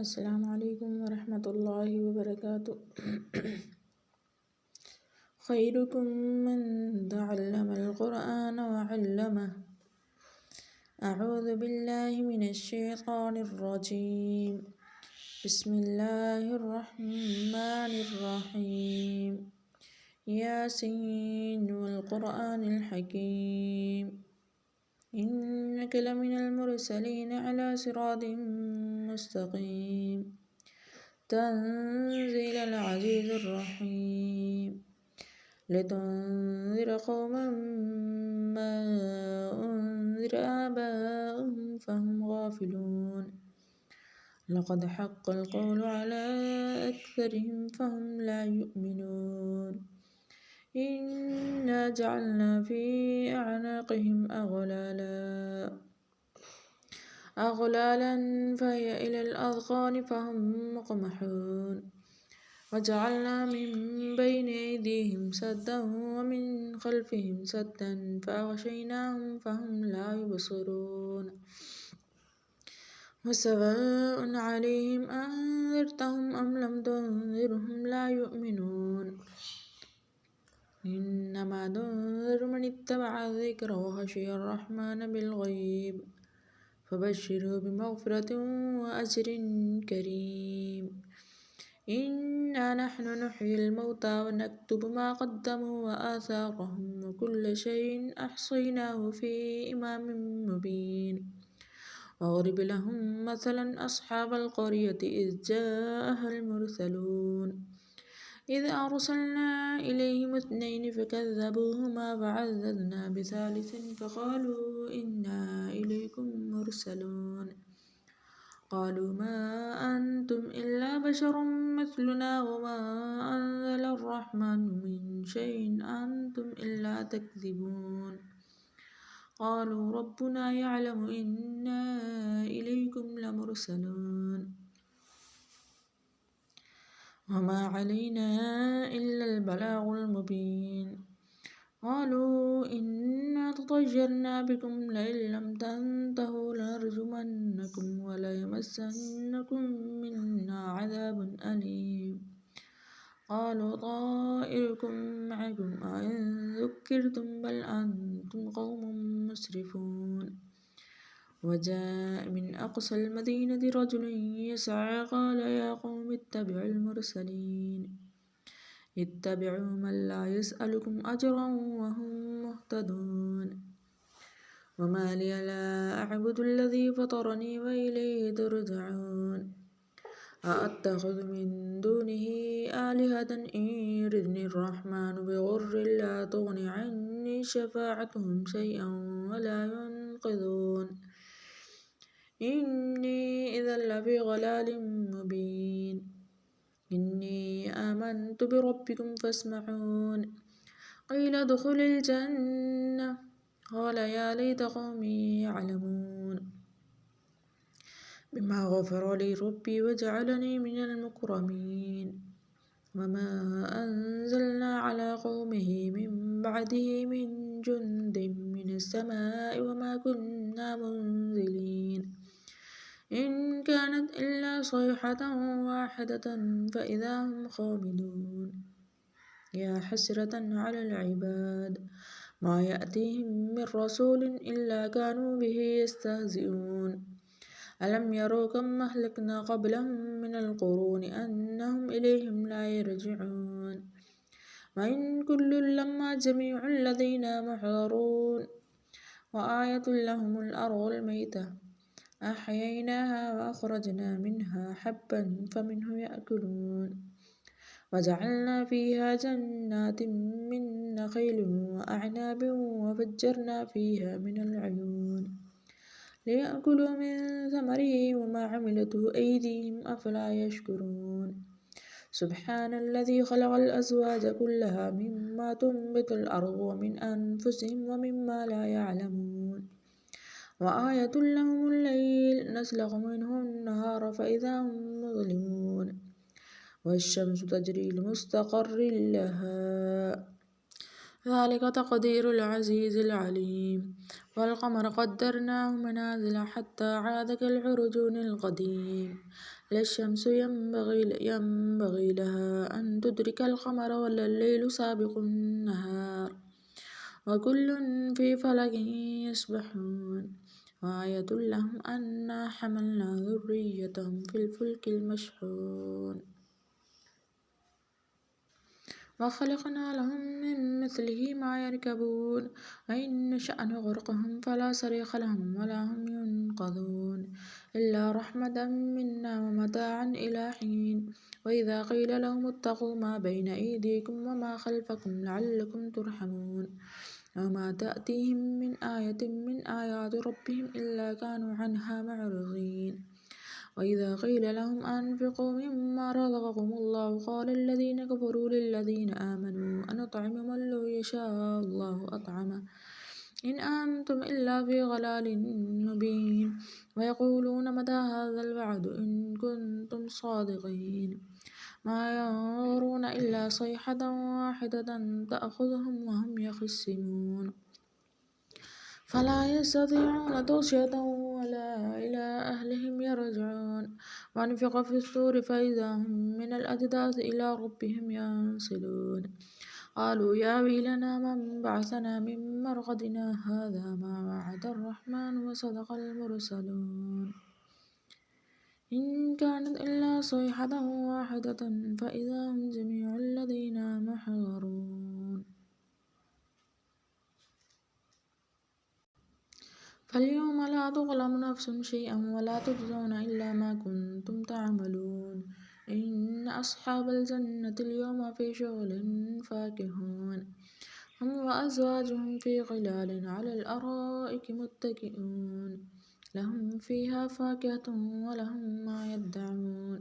السلام عليكم ورحمة الله وبركاته. خيركم من تعلم القرآن وعلمه. أعوذ بالله من الشيطان الرجيم. بسم الله الرحمن الرحيم. ياسين والقرآن الحكيم إنك لمن المرسلين على صراط مستقيم تنزيل العزيز الرحيم لتنذر قوما ما أنذر آباؤهم فهم غافلون لقد حق القول على أكثرهم فهم لا يؤمنون إنا جعلنا في أعناقهم أغلالا فهي إلى الأذقان فهم مقمحون وجعلنا من بين أيديهم سدا ومن خلفهم سدا فأغشيناهم فهم لا يبصرون وسواء عليهم أنذرتهم أم لم تنذرهم لا يؤمنون إنما تنذر من اتبع الذكر وخشي الرحمن بالغيب فبشره بمغفرة وأجر كريم إنا نحن نحيي الموتى ونكتب ما قدموا وآثارهم وكل شيء أحصيناه في إمام مبين واضرب لهم مثلا أصحاب القرية إذ جاءها المرسلون إذ أرسلنا إليهم اثنين فكذبوهما فعززنا بثالث فقالوا إنا إليكم مرسلون قالوا ما أنتم إلا بشر مثلنا وما أنزل الرحمن من شيء أنتم إلا تكذبون قالوا ربنا يعلم إنا إليكم لمرسلون وما علينا إلا البلاغ المبين قالوا إنا تطيرنا بكم لئن لم تنتهوا لنرجمنكم وليمسنكم منا عذاب أليم قالوا طائركم معكم أئن ذكرتم بل أنتم قوم مسرفون وجاء من أقصى المدينة رجل يسعى قال يا قوم اتبعوا المرسلين اتبعوا من لا يسألكم أجرا وهم مهتدون وما لي لا أعبد الذي فطرني وإليه ترجعون أأتخذ من دونه آلهة إن يردني الرحمن بضر لا تغن عني شفاعتهم شيئا ولا ينقذون إني إذا لفي ضلال مبين إني آمنت بربكم فاسمعون قيل ادخل الجنة قال يا ليت قومي يعلمون بما غفر لي ربي وجعلني من المكرمين وما أنزلنا على قومه من بعده من جند من السماء وما كنا منزلين إن كانت إلا صيحة واحدة فإذا هم خامدون يا حسرة على العباد ما يأتيهم من رسول إلا كانوا به يستهزئون ألم يروا كم أهلكنا قبلهم من القرون أنهم إليهم لا يرجعون وإن كل لما جميع لدينا محضرون وآية لهم الأرض الميتة أحييناها وأخرجنا منها حبا فمنه يأكلون وجعلنا فيها جنات من نخيل وأعناب وفجرنا فيها من العيون ليأكلوا من ثمره وما عملته أيديهم أفلا يشكرون سبحان الذي خلق الأزواج كلها مما تنبت الأرض ومن أنفسهم ومما لا يعلمون وآية لهم الليل نسلخ منه النهار فإذا هم مظلمون والشمس تجري لمستقر لها ذلك تقدير العزيز العليم. والقمر قدرناه منازل حتى عاد كالعرجون القديم. لا الشمس ينبغي لها أن تدرك القمر ولا الليل سابق النهار وكل في فلك يسبحون. وآية لهم أنا حملنا ذريتهم في الفلك المشحون وخلقنا لهم من مثله ما يركبون وإن نشأ نغرقهم فلا صريخ لهم ولا هم ينقذون إلا رحمة منا ومتاعا إلى حين. وإذا قيل لهم اتقوا ما بين أيديكم وما خلفكم لعلكم ترحمون وما تأتيهم من آية من آيات ربهم إلا كانوا عنها معرضين. وإذا قيل لهم أنفقوا مما رزقكم الله قال الذين كفروا للذين آمنوا أنطعم من لو يشاء الله أطعمه إن أنتم إلا في ضلال مبين. ويقولون متى هذا الوعد إن كنتم صادقين ما ينظرون إلا صيحة واحدة تأخذهم وهم يخصمون فلا يستطيعون توصية ولا إلى أهلهم يرجعون. ونفخ في الصور فإذا هم من الأجداث إلى ربهم ينسلون قالوا يا ويلنا من بعثنا من مرقدنا هذا ما وعد الرحمن وصدق المرسلون إن كانت إلا صيحة واحدة فإذا هم جميع الذين محضرون. فاليوم لا تظلم نفس شيئا ولا تجزون إلا ما كنتم تعملون إن أصحاب الجنة اليوم في شغل فاكهون هم وأزواجهم في ظلال على الأرائك متكئون لهم فيها فاكهة ولهم ما يدعون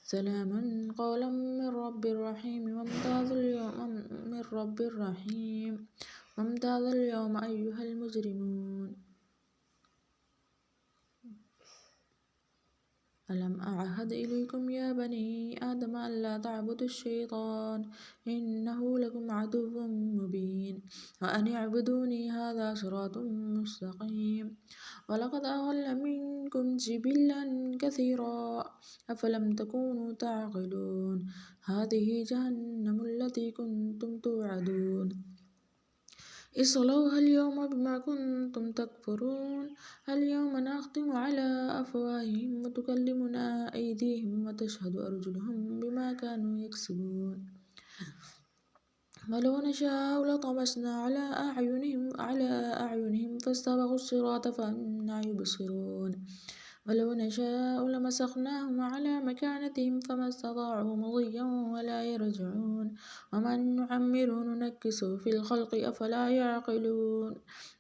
سلام قولا من رب رحيم وامتاز اليوم أيها المجرمون ألم أعهد إليكم يا بني آدم ألا تعبدوا الشيطان إنه لكم عدو مبين وأن اعبدوني هذا صراط مستقيم. ولقد أضل منكم جبلا كثيرا أفلم تكونوا تعقلون هذه جهنم التي كنتم توعدون اصلوها اليوم بما كنتم تكفرون اليوم نختم على أفواههم وتكلمنا أيديهم وتشهد أرجلهم بما كانوا يكسبون ولو نشاء لطمسنا على أعينهم فاستبقوا الصراط فأنى يبصرون ولو نشاء لمسخناهم على مكانتهم فما استطاعوا مضيا ولا يرجعون ومن نعمره ننكسه في الخلق أفلا يعقلون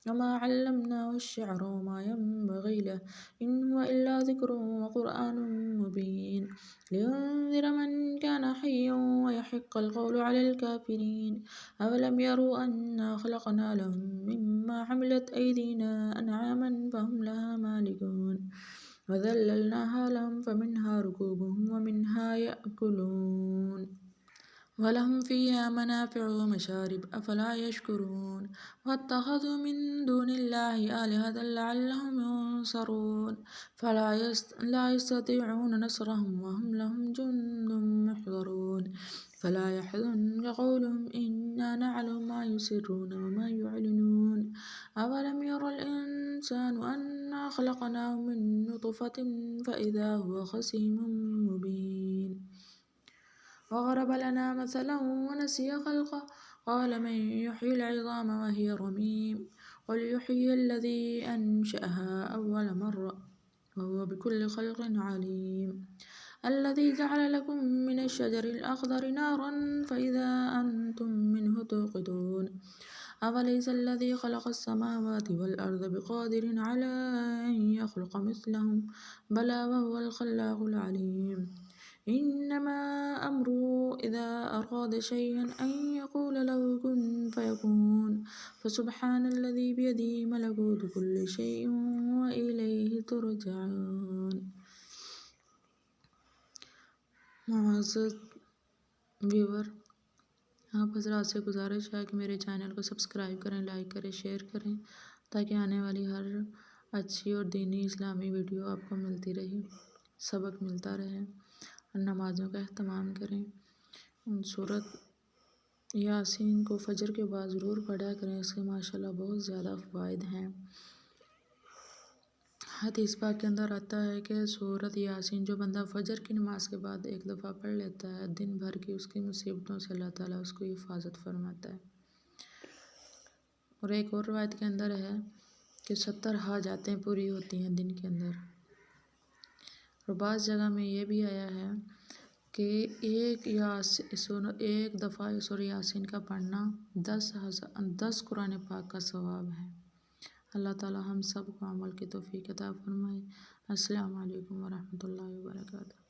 وما علمناه الشعر وما ينبغي له إن هو إلا ذكر وقرآن مبين لينذر من كان حيا ويحق القول على الكافرين أولم يروا أنا خلقنا لهم مما عملت أيدينا أنعاما فهم لها مالكون وذللناها لهم فمنها ركوبهم ومنها يأكلون ولهم فيها منافع ومشارب أفلا يشكرون واتخذوا من دون الله آلهة لعلهم ينصرون لا يستطيعون نصرهم وهم لهم جند محضرون فلا يحزنك قولهم إنا نعلم ما يسرون وما يعلنون أولم ير الإنسان أنا خلقناه من نطفة فإذا هو خصيم مبين وضرب لنا مثلا ونسي خلقه قال من يحيي العظام وهي رميم قل يحيي الذي أنشأها أول مرة وهو بكل خلق عليم الذي جعل لكم من الشجر الأخضر نارا فإذا أنتم منه توقدون أوليس الذي خلق السماوات والأرض بقادر على أن يخلق مثلهم بلى وهو الخلاق العليم إنما أمره إذا أراد شيئا أن يقول له كن فيكون فسبحان الذي بيده ملكوت كل شيء وإليه ترجعون. معزز viewer, आप हज़रात से गुजारिश है कि मेरे चैनल को सब्सक्राइब करें, लाइक करें, शेयर करें, ताकि आने वाली हर अच्छी और दीनी इस्लामी वीडियो आपको मिलती रहे, सबक मिलता रहे। नमाज़ों का अहतमाम करें। सूरत यासीन को फ़जर के बाद ज़रूर पढ़ा करें, इसके माशाल्लाह बहुत ज़्यादा फ़वाइद हैं। हदीस पाक के अंदर आता है कि सूरत यासीन जो बंदा फ़जर की नमाज के बाद एक दफ़ा पढ़ लेता है, दिन भर की उसकी मुसीबतों से अल्लाह ताला उसको हिफाजत फरमाता है। और एक और रवायत के अंदर है कि 70 हाजातें पूरी होती हैं दिन के अंदर। और बाज़ जगह में ये भी आया है कि एक दफ़ा सूरह यासीन का पढ़ना 10 कुरान पाक का सवाब है। अल्लाह ताला हम सब को अमल की तौफीक अता फरमाए। अस्सलामु अलैकुम वरहमतुल्लाहि वबरकातुहू।